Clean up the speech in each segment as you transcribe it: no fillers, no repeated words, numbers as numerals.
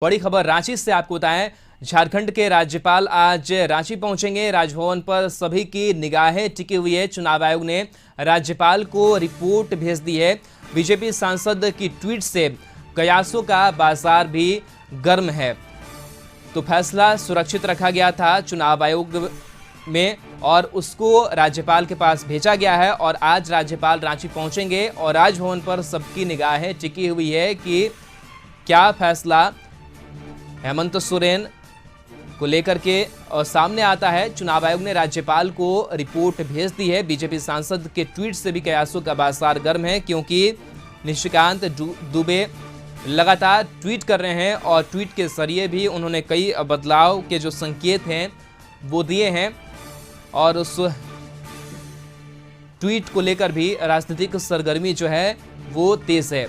बड़ी खबर रांची से आपको बताएं। झारखंड के राज्यपाल आज रांची पहुंचेंगे। राजभवन पर सभी की निगाहें टिकी हुई है। चुनाव आयोग ने राज्यपाल को रिपोर्ट भेज दी है। बीजेपी सांसद की ट्वीट से कयासों का बाजार भी गर्म है, तो फैसला सुरक्षित रखा गया था चुनाव आयोग में और उसको राज्यपाल के पास भेजा गया है। और आज राज्यपाल रांची पहुंचेंगे और राजभवन पर सबकी निगाहें टिकी हुई है कि क्या फैसला हेमंत सोरेन को लेकर के सामने आता है। चुनाव आयोग ने राज्यपाल को रिपोर्ट भेज दी है। बीजेपी सांसद के ट्वीट से भी कयासों का बाजार गर्म है, क्योंकि निशिकांत दुबे लगातार ट्वीट कर रहे हैं और ट्वीट के जरिए भी उन्होंने कई बदलाव के जो संकेत हैं वो दिए हैं और उस ट्वीट को लेकर भी राजनीतिक सरगर्मी जो है वो तेज है।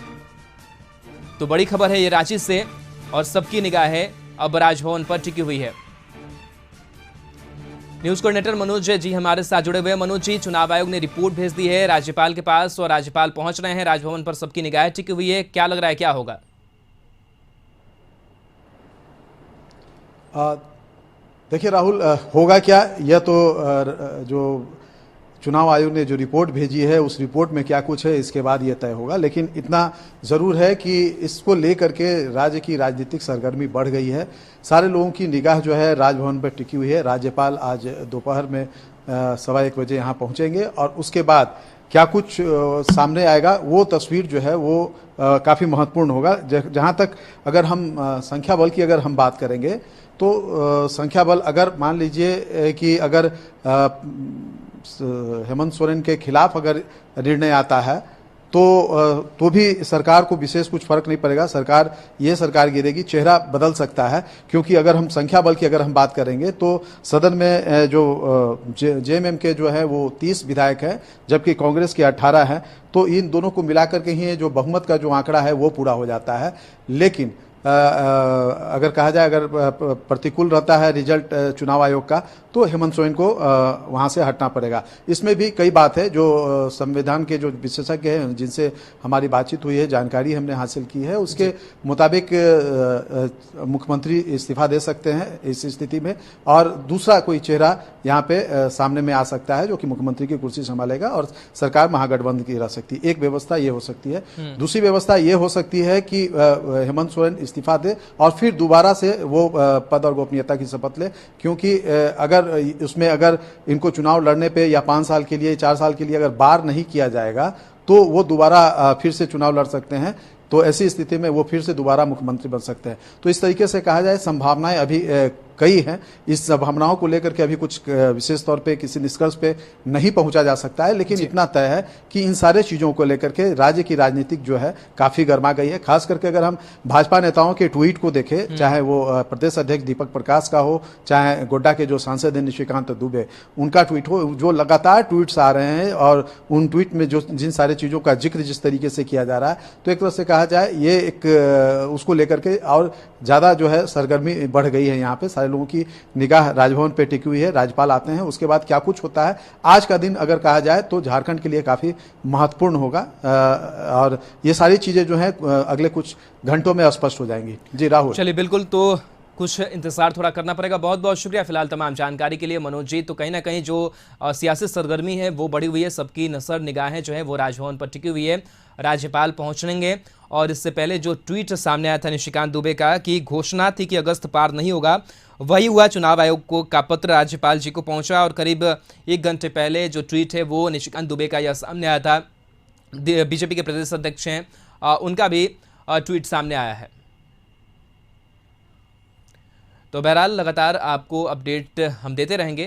तो बड़ी खबर है ये रांची से और सबकी निगाहें अब राजभवन पर टिकी हुई है। न्यूज कोऑर्डिनेटर मनोज जी हमारे साथ जुड़े हुए हैं। मनोज जी, चुनाव आयोग ने रिपोर्ट भेज दी है राज्यपाल के पास और राज्यपाल पहुंच रहे हैं। राजभवन पर सबकी निगाहें टिकी हुई है, क्या लग रहा है क्या होगा? देखिए राहुल, होगा क्या यह तो जो चुनाव आयोग ने जो रिपोर्ट भेजी है उस रिपोर्ट में क्या कुछ है इसके बाद यह तय होगा। लेकिन इतना ज़रूर है कि इसको लेकर के राज्य की राजनीतिक सरगर्मी बढ़ गई है। सारे लोगों की निगाह जो है राजभवन पर टिकी हुई है। राज्यपाल आज दोपहर में 1:15 बजे यहाँ पहुँचेंगे और उसके बाद क्या कुछ सामने आएगा वो तस्वीर जो है वो काफ़ी महत्वपूर्ण होगा। जहाँ तक अगर हम संख्या बल की अगर हम बात करेंगे तो संख्या बल अगर मान लीजिए कि अगर हेमंत सोरेन के खिलाफ अगर निर्णय आता है तो भी सरकार को विशेष कुछ फर्क नहीं पड़ेगा। ये सरकार गिरेगी, चेहरा बदल सकता है। क्योंकि अगर हम संख्या बल की अगर हम बात करेंगे तो सदन में जो जेएमएम के जो है वो 30 विधायक हैं, जबकि कांग्रेस के 18 हैं। तो इन दोनों को मिलाकर के ही जो बहुमत का जो आंकड़ा है वो पूरा हो जाता है। लेकिन अगर कहा जाए अगर प्रतिकूल रहता है रिजल्ट चुनाव आयोग का तो हेमंत सोरेन को वहां से हटना पड़ेगा। इसमें भी कई बात है जो संविधान के जो विशेषज्ञ हैं जिनसे हमारी बातचीत हुई है, जानकारी हमने हासिल की है, उसके मुताबिक मुख्यमंत्री इस्तीफा दे सकते हैं इस स्थिति में और दूसरा कोई चेहरा यहाँ पे सामने में आ सकता है जो कि मुख्यमंत्री की कुर्सी संभालेगा और सरकार महागठबंधन की रह सकती है। एक व्यवस्था ये हो सकती है। दूसरी व्यवस्था ये हो सकती है कि हेमंत सोरेन इस्तीफा दे और फिर दोबारा से वो पद और गोपनीयता की शपथ ले। क्योंकि अगर उसमें अगर इनको चुनाव लड़ने पे या 5 साल के लिए 4 साल के लिए अगर बार नहीं किया जाएगा तो वो दोबारा फिर से चुनाव लड़ सकते हैं। तो ऐसी स्थिति में वो फिर से दोबारा मुख्यमंत्री बन सकते हैं। तो इस तरीके से कहा जाए संभावनाएं अभी कई हैं। इस संभावनाओं को लेकर के अभी कुछ विशेष तौर पे किसी निष्कर्ष पे नहीं पहुंचा जा सकता है। लेकिन इतना तय है कि इन सारे चीजों को लेकर के राज्य की राजनीतिक जो है काफी गर्मा गई है। खास करके अगर हम भाजपा नेताओं के ट्वीट को देखें, चाहे वो प्रदेश अध्यक्ष दीपक प्रकाश का हो, चाहे गोड्डा के जो सांसद हैं निशिकांत दुबे, उनका ट्वीट हो, जो लगातार ट्वीट्स आ रहे हैं और उन ट्वीट में जो जिन सारे चीजों का जिक्र जिस तरीके से किया जा रहा है, तो एक तरह से कहा जाए ये एक उसको लेकर के और ज्यादा जो है सरगर्मी बढ़ गई है। यहाँ पे सारे लोगों की निगाह राजभवन पे टिकी हुई है। राज्यपाल आते हैं, उसके बाद क्या कुछ होता है। आज का दिन अगर कहा जाए तो झारखंड के लिए काफी महत्वपूर्ण होगा और ये सारी चीजें जो हैं अगले कुछ घंटों में स्पष्ट हो जाएंगी। जी राहुल। चलिए बिल्कुल, तो कुछ इंतजार थोड़ा करना पड़ेगा। बहुत बहुत शुक्रिया फिलहाल तमाम जानकारी के लिए मनोज जी। तो कहीं ना कहीं जो सियासी सरगर्मी है वो बढ़ी हुई है, सबकी नजर निगाहें जो है वो राजभवन पर टिकी हुई है। राज्यपाल पहुंचेंगे और इससे पहले जो ट्वीट सामने आया था निशिकांत दुबे का कि घोषणा थी कि अगस्त पार नहीं होगा, वही हुआ। चुनाव आयोग को का पत्र राज्यपाल जी को पहुंचा और करीब 1 घंटे पहले जो ट्वीट है वो निशिकांत दुबे का यह सामने आया था। बीजेपी के प्रदेश अध्यक्ष हैं, उनका भी ट्वीट सामने आया है। तो बहरहाल लगातार आपको अपडेट हम देते रहेंगे।